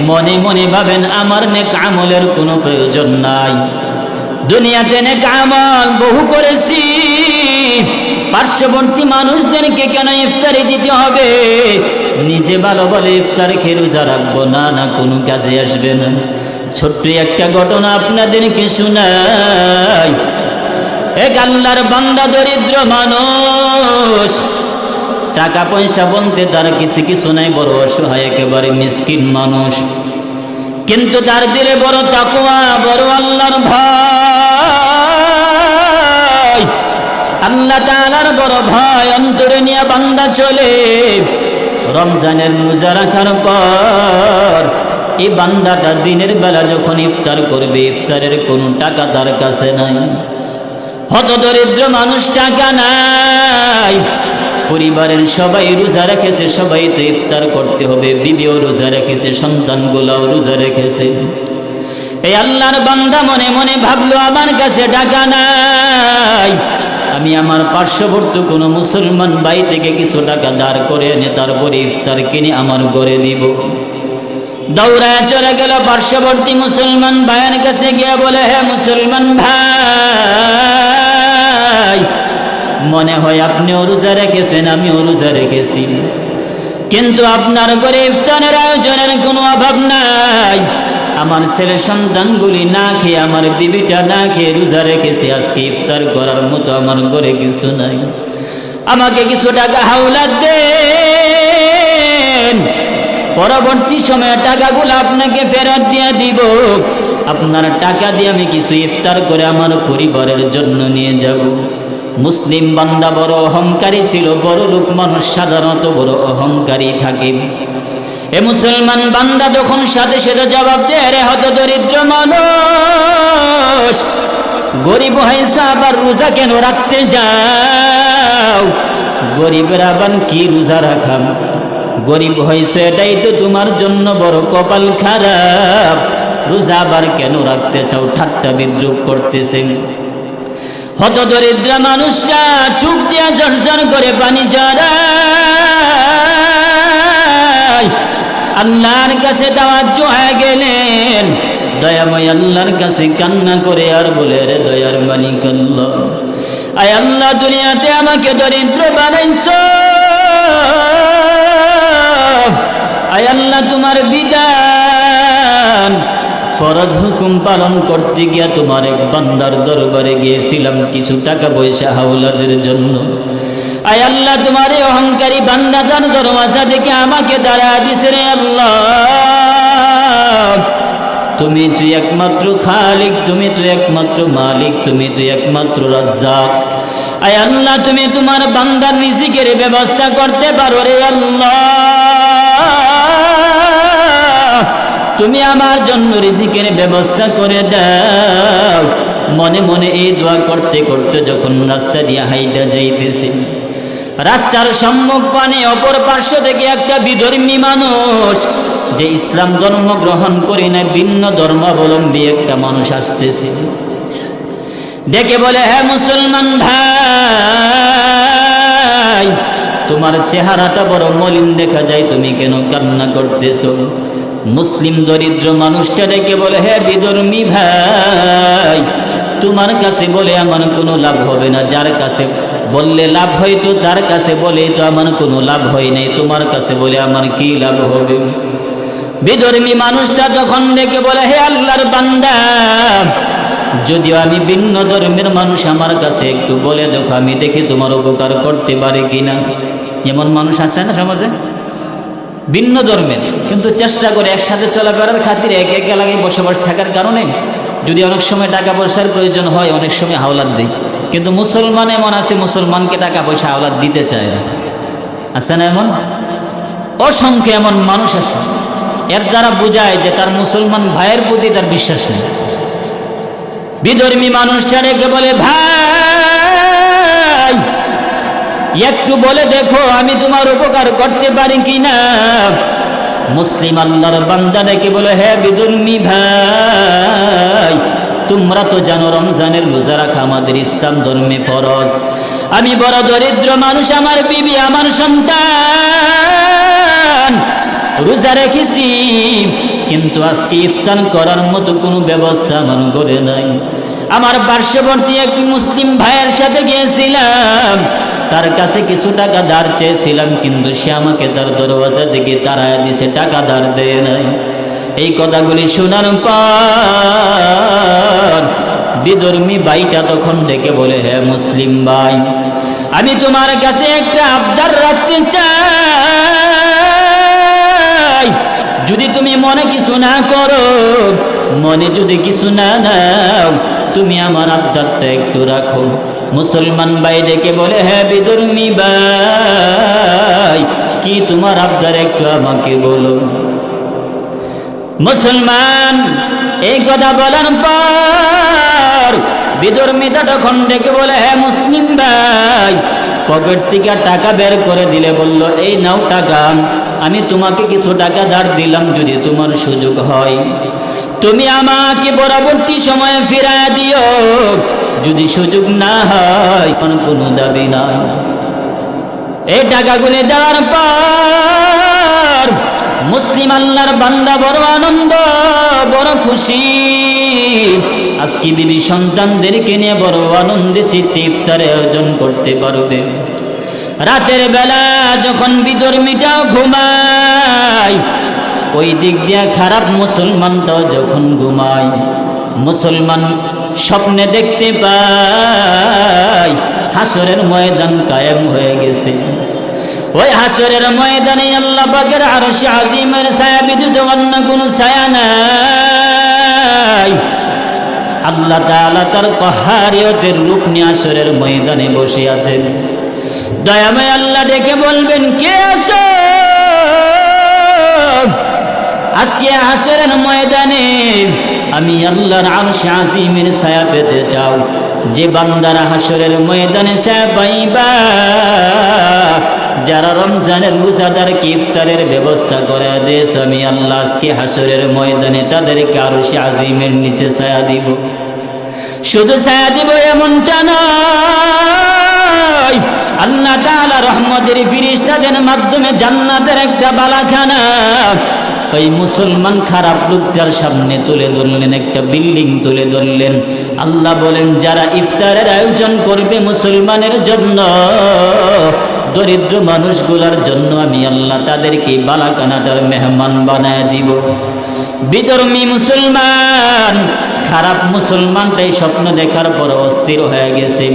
Speaker 1: মনে মনে ভাবেন আমার নেক আমলের কোনো প্রয়োজন নাই। দুনিয়াতে নেক আমল বহু করেছি, পার্শ্ববর্তী মানুষদেরকে কেন ইফতারি দিতে হবে? নিজে ভালো বলে ইফতার খেয়ে রোজা রাখবো না, না কোনো কাজে আসবে না। ছোট্ট একটা ঘটনা আপনাদেরকে শোনাই। এক আল্লাহর বান্দা, দরিদ্র মানুষ, টাকা পয়সা বলতে তার কিছু নাই, বড় অসহায়, একেবারে মিসকিন মানুষ, কিন্তু তার দিলে বড় তাকওয়া, বড় আল্লাহর ভয়, আল্লাহ তাআলার বড় ভয় অন্তরে নিয়ে বান্দা চলে। রমজানের রোজা রাখার পর এই বান্দাটা দিনের বেলা যখন ইফতার করবে, ইফতারের কোনো টাকা তার কাছে নাই। হত দরিদ্র মানুষ, টাকা নাই। পরিবারের সবাই রোজা রেখেছে, সবাই তো ইফতার করতে হবে, বিবিও রোজা রেখেছে, সন্তানগুলাও রোজা রেখেছে। এই আল্লাহর বান্দা মনে মনে ভাবলো, আমার কাছে টাকা নাই, আমি আমার পার্শ্ববর্তী কোনো মুসলমান ভাই থেকে কিছু টাকা ধার করে এনে তারপরে ইফতার কিনে আমার ঘরে দিব। দৌড়ায় চলে গেল পার্শ্ববর্তী মুসলমান ভাইয়ের কাছে গিয়ে বলে, হে মুসলমান ভাই, মনে হয় আপনিও রোজা রেখেছেন, আমিও রোজা রেখেছি, কিন্তু আপনার ঘরে ইফতারের আয়োজনের কোনো অভাব নাই। আমার ছেলে সন্তানগুলি না খেয়ে, আমার বিবিটা না খেয়ে রোজা রেখেছে, আজকে ইফতার করার মতো আমার ঘরে কিছু নাই, আমাকে কিছু টাকা হাওলাত দেন, পরবর্তী সময়ে টাকাগুলো আপনাকে ফেরত দিয়ে দিব, আপনার টাকা দিয়ে আমি কিছু ইফতার করে আমার পরিবারের জন্য নিয়ে যাব। মুসলিম বান্দা বড় অহংকারী ছিল, বড় লোক মানুষ সাধারণত বড় অহংকারী থাকে। এ মুসলমান বান্দা যখন সাথে সাথে জবাব দেয়, রে হত দরিদ্র মানুষ, গরিব হয়েছে আবার রোজা কেন রাখতে যাও? গরিবের আবার কি রোজা রাখাম? গরিব হয়েছে এটাই তো তোমার জন্য বড় কপাল খারাপ, রোজা আবার কেন রাখতে চাও? ঠাট্টা বিদ্রুপ করতেছেন। হত দরিদ্র মানুষটা চুপ দিয়া ঝরঝর করে পানি ঝরায় আল্লাহর কাছে তাওয়াজ্জু হয়ে গেলেন। দয়াময় আল্লাহর কাছে কান্না করে আর বলে, রে দয়ার মালিক আল্লাহ, আয় আল্লাহ, দুনিয়াতে আমাকে দরিদ্র বানাইছো, আয় আল্লাহ, তোমার বিধান ফরজ হুকুম পালন করতে গিয়া তোমার এক বান্দার দরবারে গিয়েছিলাম কিছু টাকা পয়সা হাওলাদের জন্য। আয় আল্লাহ, তোমার এই অহংকারী বান্দা তার দরওয়াজা থেকে আমাকে দাঁড়া দিছে। রে আল্লাহ, তুমি তুই একমাত্র খালিক, তুমি তুই একমাত্র মালিক, তুমি তুই একমাত্র রাজ্জাক। আয় আল্লাহ, তুমি তোমার বান্দার রিজিকের ব্যবস্থা করতে পারো। রে আল্লাহ, তুমি আমার জন্য রিজিকের ব্যবস্থা করে দাও। মনে মনে এই দোয়া করতে করতে যখন রাস্তা দিয়ে হাইটা যাইতেছে, রাস্তার সম্মুখ পানে অপর পার্শ্ব থেকে একটা বিধর্মী মানুষ, যে ইসলাম ধর্ম গ্রহণ করে না, ভিন্ন ধর্মাবলম্বী একটা মানুষ আসতেছে। ডেকে বলে, হ্যাঁ মুসলমান ভাই, তোমার চেহারাটা বড় মলিন দেখা যায়, তুমি কেন কান্না করতেছো? মুসলিম দরিদ্র মানুষটা ডেকে বলে, হ্যাঁ বিধর্মী ভাই, তোমার কাছে বলে আমার কোনো লাভ হবে না, যার কাছে বললে লাভ হয়তো তার কাছে বলে তো আমার কোনো লাভ হয় নাই, তোমার কাছে বলে আমার কি লাভ হবে? বিধর্মী মানুষটা তখন ডেকে বলে, হে আল্লাহর বান্দা, যদিও আমি ভিন্ন ধর্মের মানুষ, আমার কাছে একটু বলে দেখো, আমি দেখি তোমার উপকার করতে পারে কিনা। এমন মানুষ আছে না সমাজে, ভিন্ন ধর্মের, কিন্তু চেষ্টা করে একসাথে চলাফেরার খাতিরে এক এক এলাকায় বসবাস থাকার কারণে যদি অনেক সময় টাকা পয়সার প্রয়োজন হয়, অনেক সময় হাওলাত দেয়। কিন্তু মুসলমান এমন আছে, মুসলমানকে টাকা পয়সা হাওলাত দিতে চায় না, আছে না? এমন অসংখ্য এমন মানুষ আছে। এর দ্বারা বোঝায় যে তার মুসলমান ভাইয়ের প্রতি তার বিশ্বাস নেই। বিধর্মী মানুষটা রেখে বলে, ভাই একটু বলে দেখো আমি তোমার উপকার করতে পারি কিনা। মুসলিম আল্লাহর বান্দা রেখে বলে, হ্যাঁ বিধর্মী ভাই, তোমরা তো জানো রমজানের রোজা রাখা আমাদের ইসলাম ধর্মে ফরজ। আমি বড় দরিদ্র মানুষ, আমার বিবি, আমার সন্তান রোজা রেখেছি, কিন্তু আজকে ইফতার করার মতো কোনো ব্যবস্থা আমার ঘরে নাই। আমার পার্শ্ববর্তী এক মুসলিম ভাইয়ের সাথে গিয়েছিলাম, তার কাছে কিছু টাকা ধার চেয়েছিলাম, কিন্তু সে আমাকে তার দরওয়াজা থেকে তাড়ায় দিছে, টাকা ধার দেয় নাই। এই কথাগুলি শোনার পর বিধর্মী ভাইটা তখন ডেকে বলে, হ্যাঁ মুসলিম ভাই, আমি তোমার কাছে একটা আবদার রাখতে চাই, যদি তুমি মনে কিছু না করো, মনে যদি কিছু না নাও, তুমি আমার আবদারটা একটু রাখো। মুসলমান ভাই ডেকে বলে, হ্যাঁ বিধর্মী ভাই, কি তোমার আবদার একটু আমাকে বলো। মুসলমান এই কথা বলার পর বিধর্মীটা তখন ডেকে বলে, হ্যাঁ মুসলিম ভাই, পকেট থেকে টাকা বের করে দিলে বলল, এই নাও টাকা, আমি তোমাকে কিছু টাকা ধার দিলাম, যদি তোমার সুযোগ হয় তুমি আমাকে পরবর্তী সময়ে ফিরায় দিও, যদি সুযোগ না হয় কোনো দাবি নাই। এই টাকাগুলি দেওয়ার পর মুসলিম আল্লাহর বান্দা বড় আনন্দ, বড় খুশি, আজকে বিবি সন্তানদেরকে নিয়ে বড় আনন্দে চিত্তে ইফতারে আয়োজন করতে পারবে। রাতের বেলা যখন বিধর্মীটাও ঘুমায়, ওই দিক দিয়ে খারাপ মুসলমানটাও যখন ঘুমায়, মুসলমান স্বপ্নে দেখতে পায় হাসরের ময়দান কায়েম হয়ে গেছে। ওই হাসরের ময়দানে আল্লাহ পাকের আরশে আজিমের ছায়া ব্যতীত অন্য কোনো ছায়া নাই। আল্লাহ তাআলা তার কহারিয়তের রূপ নিয়ে হাসরের ময়দানে বসে আছেন। দয়াময় আল্লাহ ডেকে বলবেন, কে আছো? আজকে হাসরের ময়দানে আমি আল্লাহর আরশে আজিমের ছায়া পেতে চাও? যে বান্দারা হাসরের ময়দানে ছায়া পাইবা, যারা রমজানের রোজাদারকে ইফতারের ব্যবস্থা করে দিয়েছ, আমি আল্লাহ আজকে হাসরের ময়দানে তাদেরকে আরশে আজিমের নিচে ছায়া দিব। শুধু ছায়া দিব এমনটা নয়, আল্লাহ তাআলা রহমতের ফেরেশতাদের মাধ্যমে জান্নাতের একটা বালাখানা ওই মুসলমান খারাপ লোকটার সামনে তুলে ধরলেন, একটা বিল্ডিং তুলে ধরলেন। আল্লাহ বলেন, যারা ইফতারের আয়োজন করবে মুসলমানের জন্য, দরিদ্র মানুষগুলোর জন্য, আমি আল্লাহ তাদেরকে বালাখানাটার মেহমান বানায় দিব। বিধর্মী মুসলমান, খারাপ মুসলমানটাই স্বপ্ন দেখার পর অস্থির হয়ে গেছে।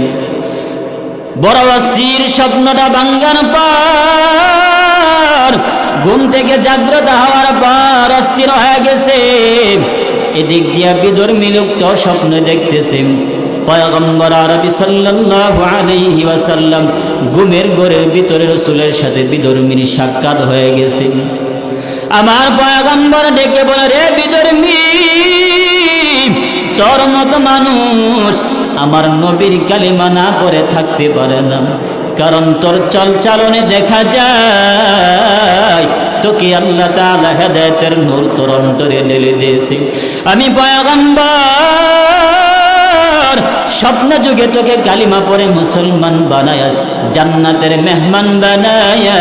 Speaker 1: বড় অস্থির স্বপ্নটা ভাঙ্গার পর, ঘুম থেকে জাগ্রত হওয়ার পর অস্থির হয়ে গেছে। এদিক দিয়া বিধর্মী লোকটা স্বপ্ন দেখতেছে। পয়গম্বর আরবি সাল্লাল্লাহু আলাইহি ওয়াসাল্লাম ঘুমের ঘরের ভিতরে রাসূলের সাথে বিধর্মীর সাক্ষাৎ হয়ে গেছে। আমার পয়গম্বর ডেকে বলে, রে বিধর্মী, তোর মতো মানুষ আমার নবীর কালিমা না পড়ে থাকতে পারে না, কারণ তোর চল চালনে দেখা যায় তোকে আল্লাহ তাআলা হেদায়েতের নূর তোর অন্তরে ঢেলে দিয়েছে। আমি পয়গম্বর স্বপ্ন যুগে তোকে কালিমা পড়ে মুসলমান বানায়া, জান্নাতের মেহমান বানায়া,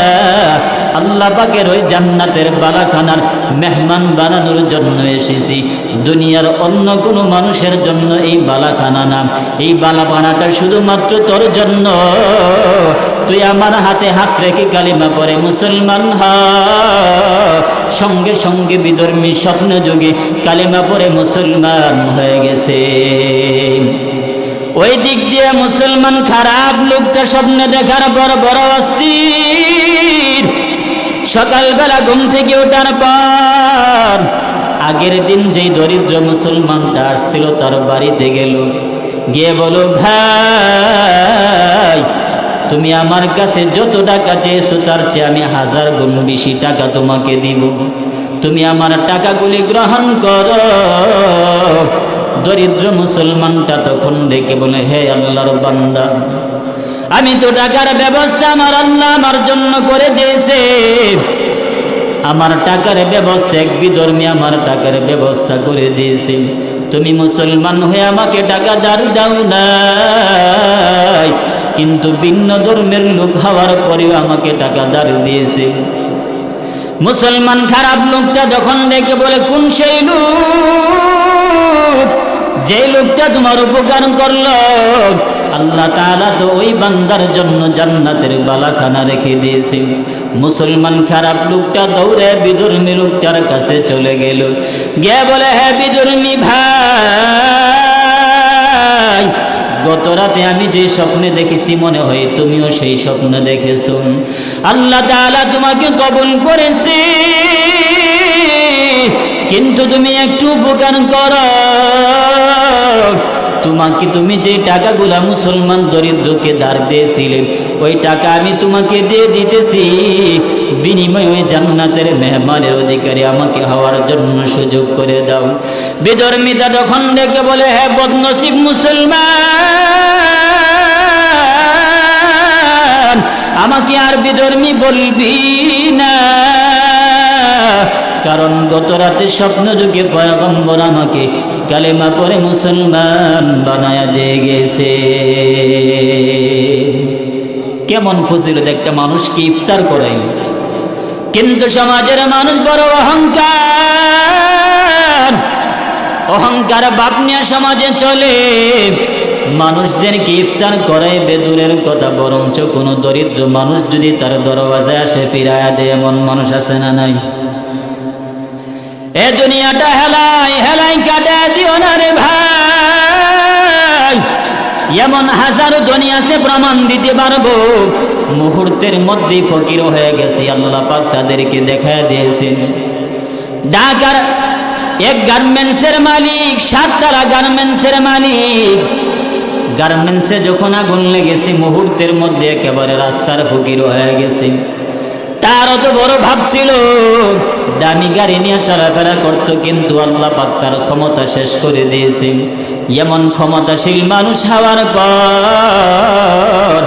Speaker 1: আল্লাহ পাকের ওই জান্নাতের বালাখানার মেহমান বানানোর জন্য এসেছি। দুনিয়ার অন্য কোনো মানুষের জন্য এই বালাখানা না, এই বালাখানাটা শুধুমাত্র তোর জন্য। তুই আমার হাতে হাত রেখে কালিমা পড়ে মুসলমান হ। সঙ্গে সঙ্গে বিধর্মী স্বপ্ন যুগে কালিমা পড়ে মুসলমান হয়ে গেছে। ওই দিক দিয়ে মুসলমান খারাপ লোকটা স্বপ্ন দেখার পর বড় অস্থির। সকালবেলা ঘুম থেকে ওঠার পর আগের দিন যেই দরিদ্র মুসলমানটা আসছিল তার বাড়িতে গেল, গিয়ে বলো, ভাই তুমি আমার কাছে যত টাকা চেয়েছো তার চেয়ে আমি 1000 গুণ বেশি টাকা তোমাকে দিব, তুমি আমার টাকাগুলি গ্রহণ করো। দরিদ্র মুসলমানটা তখন ডেকে বলে, হে আল্লাহর বান্দা, আমি তো টাকার ব্যবস্থা আমার আল্লাহ আমার জন্য করে দিয়েছে। আমার টাকার ব্যবস্থা, এক বিধর্মী আমার টাকার ব্যবস্থা করে দিয়েছে। তুমি মুসলমান হয়ে আমাকে টাকা ধার দাও নাই, কিন্তু ভিন্ন ধর্মের লোক হওয়ার পরেও আমাকে টাকা ধার দিয়েছে। মুসলমান খারাপ লোকটা যখন ডেকে বলে, কোন সেই লোক যে লোকটা তোমার উপকার করলো? আল্লাহ তাআলা তো ওই বান্দার জন্য জান্নাতের বালাখানা রেখে দিয়েছে। মুসলমান খারাপ লোকটা দৌড়ে বিধর্মী লোকটার কাছে চলে গেল, গিয়ে বলে, হ্যাঁ বিধর্মী ভাই, গত রাতে আমি যে স্বপ্নে দেখেছি মনে হয় তুমিও সেই স্বপ্ন দেখেছো। আল্লাহ তাআলা তোমাকে কবুল করেছে, কিন্তু তুমি একটু উপকার করো। তুমি যে টাকাগুলা মুসলমান দরিদ্রকে ধার দিয়েছিলে ওই টাকা আমি তোমাকে দিয়ে দিতেছি, বিনিময়ে ওই জান্নাতের মেহমানের অধিকারী আমাকে হওয়ার জন্য সুযোগ করে দাও। বিধর্মীটা তখন ডেকে বলে, হ্যাঁ বদনসিব মুসলমান, আমাকে আর বিধর্মী বলবি না, কারণ গত রাতে স্বপ্ন যুগে পয়গম্বর আমাকে কালেমা পড়ে মুসলমান বানায়া দিয়ে গেছে। কেমন ফজিলত একটা মানুষকে ইফতার করাইল, কিন্তু সমাজের মানুষ বড় অহংকার বাপ নিয়ে সমাজে চলে। মানুষদেরকে ইফতার করাইবে দূরের কথা, বরঞ্চ কোনো দরিদ্র মানুষ যদি তার দরওয়াজায় আসে ফিরায়া দেয়, এমন মানুষ আছে না নাই? এ দুনিয়াটা হেলাই হেলাই কাটে দিও না রে ভাই। এমন হাজারো দুনিয়া আছে প্রমাণ দিতে পারবো, মুহূর্তের মধ্যেই ফকির হয়ে গেছে। আল্লাহ পাক তাদেরকে দেখায় দিয়েছেন। ঢাকার এক গার্মেন্টসের মালিক, 7 তলা গার্মেন্টসের মালিক। গার্মেন্টসে যখন আগুন লেগেছে মুহূর্তের মধ্যে একেবারে রাস্তার ফকির হয়ে গেছে। তার অত বড় ভাব ছিল, দামি গাড়ি নিয়ে চলাফেরা করত, কিন্তু আল্লাহ পাক তার ক্ষমতা শেষ করে দিয়েছে। এমন ক্ষমতাশীল মানুষ হওয়ার পর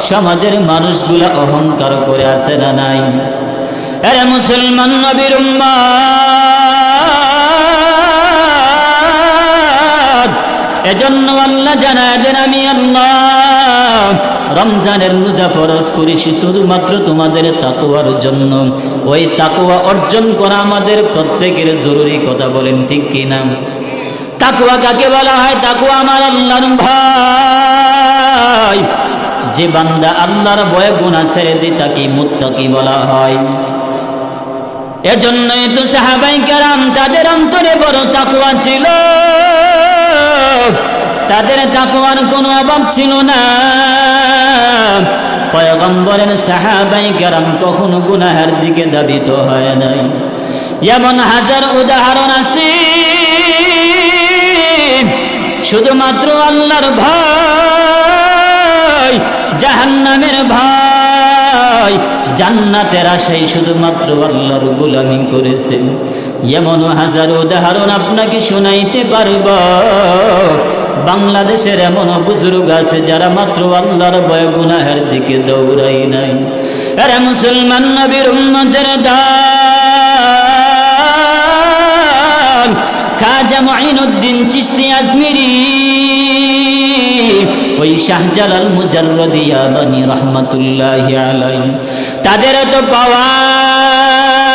Speaker 1: সমাজের মানুষগুলা অহংকার করে আছে না নাই? আরে মুসলমান নবীর উম্মত, এজন্য আল্লাহ জানায় দেন আমি আল্লাহ রমজানের রোজা ফরজ করেছি শুধুমাত্র তোমাদের তাকওয়ার জন্য। ওই তাকওয়া অর্জন করা আমাদের প্রত্যেকের জরুরি, কথা বলেন ঠিক কিনা? তাকওয়া কাকে বলা হয়? তাকওয়া আমার আল্লাহর ভয়। যে বান্দা আল্লাহর ভয়ে গুনাহ ছেড়ে দেয় তাকে মুত্তাকি বলা হয়। এজন্যই তো সাহাবায়ে কেরাম তাদের অন্তরে বড় তাকওয়া ছিল, তাদের তাকওয়ার কোনো অভাব ছিল না। পয়গম্বরের সাহাবায়ে কেরাম কখনো গুনাহের দিকে ধাবিত হয় নাই। এমন হাজার উদাহরণ আছে। শুধুমাত্র আল্লাহর ভয়, জাহান্নামের ভয়, জান্নাতের আশায় শুধুমাত্র আল্লাহর গোলামি করেছেন। এমন হাজার উদাহরণ আপনাকে শোনাইতে পারব। বাংলাদেশের এমন বুজুর্গ আছে যারা মাত্র আল্লাহর ভয়ে গুনাহের দিকে দৌড়াই নাই। আরে মুসলমান নবীর উম্মতের দল খাজা মুঈনুদ্দিন চিশতি আজমিরি, ওই শাহজালাল মুজাররদিয়া বানি রহমাতুল্লাহি আলাইহি, তাদের এত পাওয়ার,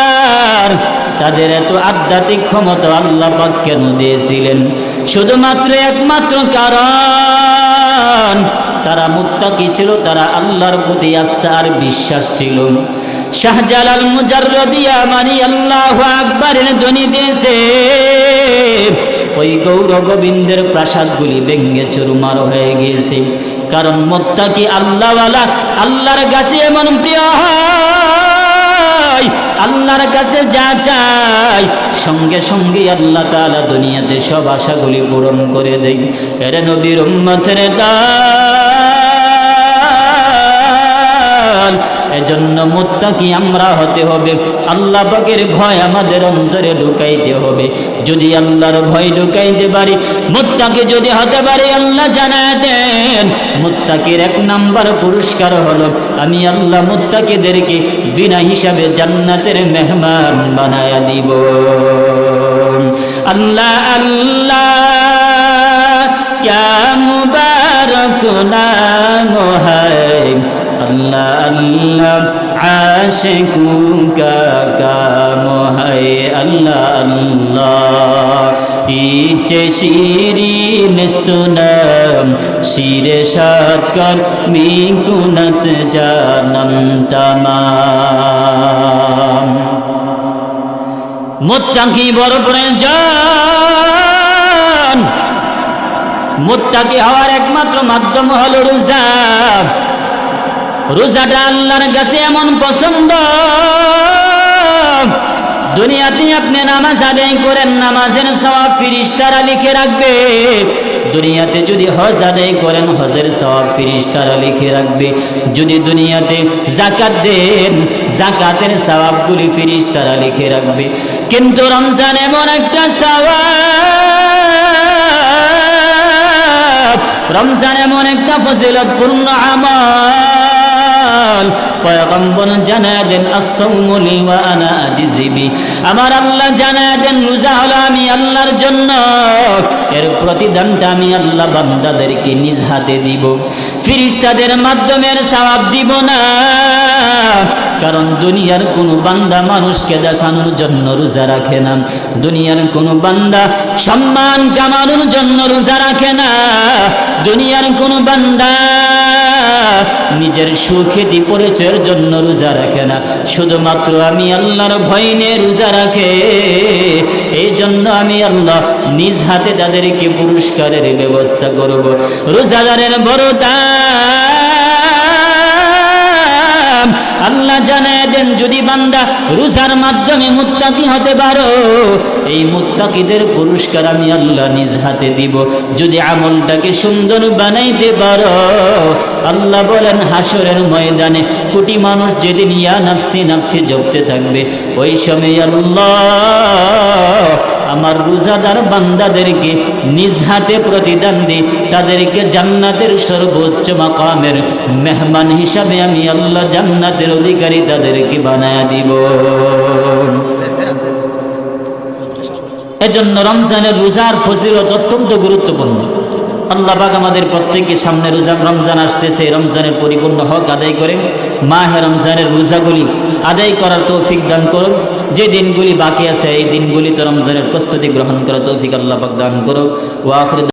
Speaker 1: তাদের এত আধ্যাত্মিক ক্ষমতা আল্লাহ পাক কেন দিয়েছিলেন? শুধুমাত্র একমাত্র কারণ তারা মুত্তাকি ছিল, তারা আল্লাহর প্রতি আস্থা আর বিশ্বাস ছিল। শাহজালাল মুজাররদিয়া বানি আল্লাহু আকবারের ধ্বনি দিয়েছে, ওই গৌর গোবিন্দের প্রাসাদগুলি ভেঙে চুরমার হয়ে গিয়েছে। কারণ মুত্তাকি আল্লাহওয়ালা আল্লাহর কাছে এমন প্রিয় হয়, আল্লাহর কাছে যা চাই সঙ্গে সঙ্গে আল্লাহ তাআলা দুনিয়াতে সব আশাগুলি পূরণ করে দেয়। এর নবীর উম্মতের দল, এজন্য মুত্তাকি আমরা হতে হবে। আল্লাহ পাকের ভয় আমাদের অন্তরে ঢুকাইতে হবে। যদি আল্লাহর ভয় ঢুকাইতে পারি, মুত্তাকি যদি হতে পারি, আল্লাহ জানায় দেন মুত্তাকির 1 নাম্বার পুরস্কার হলো আমি আল্লাহ মুত্তাকিদেরকে বিনা হিসাবে জান্নাতের মেহমান বানায়া দিব। আল্লাহ আল্লাহ ক্যা মুবারক নাম হ্যায়, अल्लाह अल्लाह आशिकों का काम है। अल्लाह अल्लाह इचे शिरीन स्तुनाम शिरे शाकर मिकुनत जानम तमाम। मुत्ताकी बड़ प्रयोजन। मुत्ताकी हওয়ার একমাত্র মাধ্যম হলো রোজা। রোজাটা আল্লাহর কাছে এমন পছন্দ, দুনিয়াতে আপনি নামাজ আদায় করেন, নামাজের সওয়াব ফেরেশতারা লিখে রাখবে। দুনিয়াতে যদি হজ আদায় করেন, হজের সওয়াব ফেরেশতারা লিখে রাখবে। যদি দুনিয়াতে যাকাত দেন, যাকাতের সওয়াবগুলি ফেরেশতারা লিখে রাখবে। কিন্তু রমজান এমন একটা সওয়াব, রমজান এমন একটা ফজিলতপূর্ণ আমল, পয়গম্বর জানায় দেন as-সাওমু লি ওয়া আনা আজজি বি। আমার আল্লাহ জানায় দেন রোজা হলো আমি আল্লাহর জন্য, এর প্রতিদানটা আমি আল্লাহ বান্দাদেরকে নিজ হাতে দিব, ফেরেশতাদের মাধ্যমে এর সওয়াব দিব না। কারণ দুনিয়ার কোনো বান্দা মানুষকে দেখানোর জন্য রোজা রাখে না, দুনিয়ার কোনো বান্দা সম্মান কামানোর জন্য রোজা রাখে না, দুনিয়ার কোনো বান্দা নিজের সুখ্যাতি পরিচয়ের জন্য রোজা রাখে না, শুধুমাত্র আমি আল্লাহর ভয় নিয়ে রোজা রাখে। এই জন্য আমি আল্লাহ নিজ হাতে তাদেরকে পুরস্কারের ব্যবস্থা করব। রোজাদারের বড় দাম আল্লাহ জানায় দেন, যদি বান্দা রোজার মাধ্যমে মুত্তাকি হতে পারো, এই মুত্তাকিদের পুরস্কার আমি আল্লাহ নিজ হাতে দিব। যদি আমলটাকে সুন্দর বানাইতে পারো, আল্লাহ বলেন হাসরের ময়দানে কোটি মানুষ যেদিন ইয়া নাফসি নাফসি জপতে থাকবে, ওই সময় আল্লাহ আমার রোজাদার বান্দাদেরকে নিজ হাতে প্রতিদান দিই, তাদেরকে জান্নাতের সর্বোচ্চ মাকামের মেহমান হিসাবে আমি আল্লাহ জান্নাতের অধিকারী তাদেরকে বানায়া দিব। এজন্য রমজানের রোজার ফজিলত অত্যন্ত গুরুত্বপূর্ণ। আল্লাহ পাক আমাদের প্রত্যেকের সামনে রমজান আসতেছে, রমজানের পরিপূর্ণ হক আদায় করে মাহে রমজানের রোজাগুলি আদায় করার তৌফিক দান করুন। যে দিনগুলি বাকি আছে এই দিনগুলি তো রমজানের প্রস্তুতি গ্রহণ করার তৌফিক আল্লাহ পাক দান করুন। ওয়া আখির